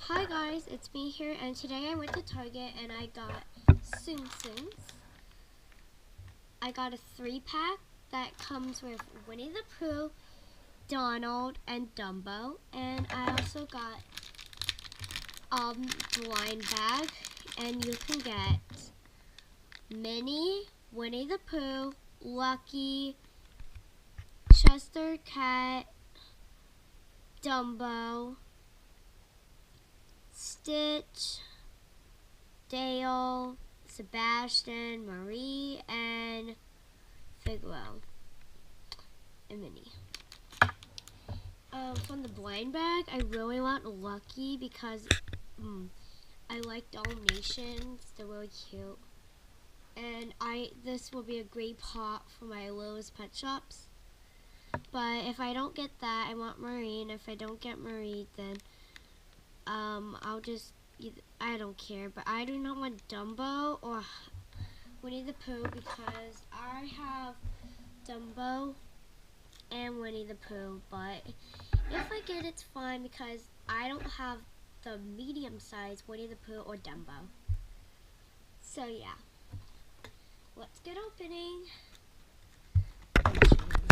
Hi guys, it's me here, and today I went to Target and I got Tsum Tusms. I got a 3-pack that comes with Winnie the Pooh, Donald, and Dumbo, and I also got blind bag, and you can get Minnie, Winnie the Pooh, Lucky, Chester Cat, Dumbo, Stitch, Dale, Sebastian, Marie, and Figaro, and Minnie. From the blind bag, I really want Lucky because I like Dalmatians. They're really cute. And this will be a great pot for my Lowe's Pet Shops. But if I don't get that, I want Marie. And if I don't get Marie, then I'll just, I don't care. But I do not want Dumbo or Winnie the Pooh because I have Dumbo and Winnie the Pooh, but if I get it's fine because I don't have the medium size Winnie the Pooh or Dumbo. So yeah, let's get opening.